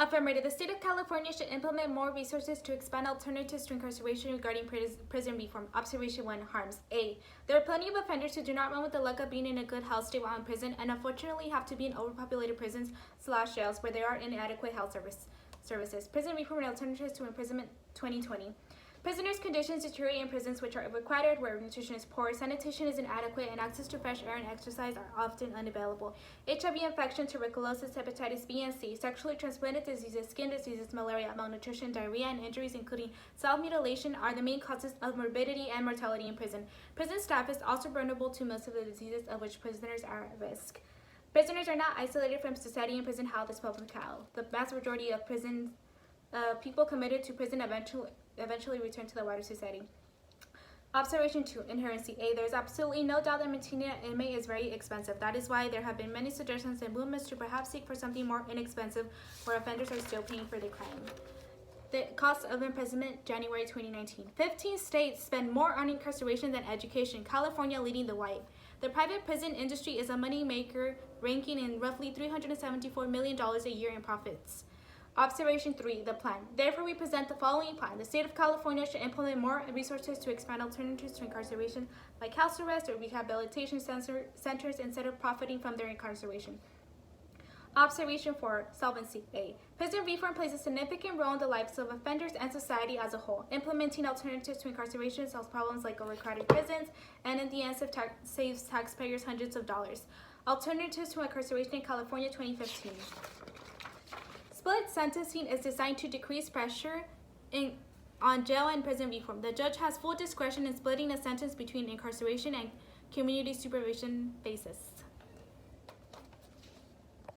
Affirmative. The state of California should implement more resources to expand alternatives to incarceration regarding prison reform. Observation 1. Harms. A. There are plenty of offenders who do not run with the luck of being in a good health state while in prison and unfortunately have to be in overpopulated prisons/jails where there are inadequate health services. Prison reform and alternatives to imprisonment 2020. Prisoners' conditions deteriorate in prisons which are overcrowded, where nutrition is poor, sanitation is inadequate, and access to fresh air and exercise are often unavailable. HIV infection, tuberculosis, hepatitis B and C, sexually transmitted diseases, skin diseases, malaria, malnutrition, diarrhea, and injuries including self-mutilation are the main causes of morbidity and mortality in prison. Prison staff is also vulnerable to most of the diseases of which prisoners are at risk. Prisoners are not isolated from society, and prison health is public health. The vast majority of people committed to prison eventually return to the wider society. Observation 2. Inherency. A. There is absolutely no doubt that maintaining an inmate is very expensive. That is why there have been many suggestions and movements to perhaps seek for something more inexpensive where offenders are still paying for the crime. The cost of imprisonment, January 2019. 15 states spend more on incarceration than education, California leading the way. The private prison industry is a money maker, ranking in roughly $374 million a year in profits. Observation 3. The plan. Therefore, we present the following plan. The state of California should implement more resources to expand alternatives to incarceration, like house arrest or rehabilitation centers, instead of profiting from their incarceration. Observation 4. Solvency. A. Prison reform plays a significant role in the lives of offenders and society as a whole. Implementing alternatives to incarceration solves problems like overcrowded prisons and in the end saves taxpayers hundreds of dollars. Alternatives to incarceration in California 2015. Split sentencing is designed to decrease pressure on jail and prison reform. The judge has full discretion in splitting a sentence between incarceration and community supervision phases.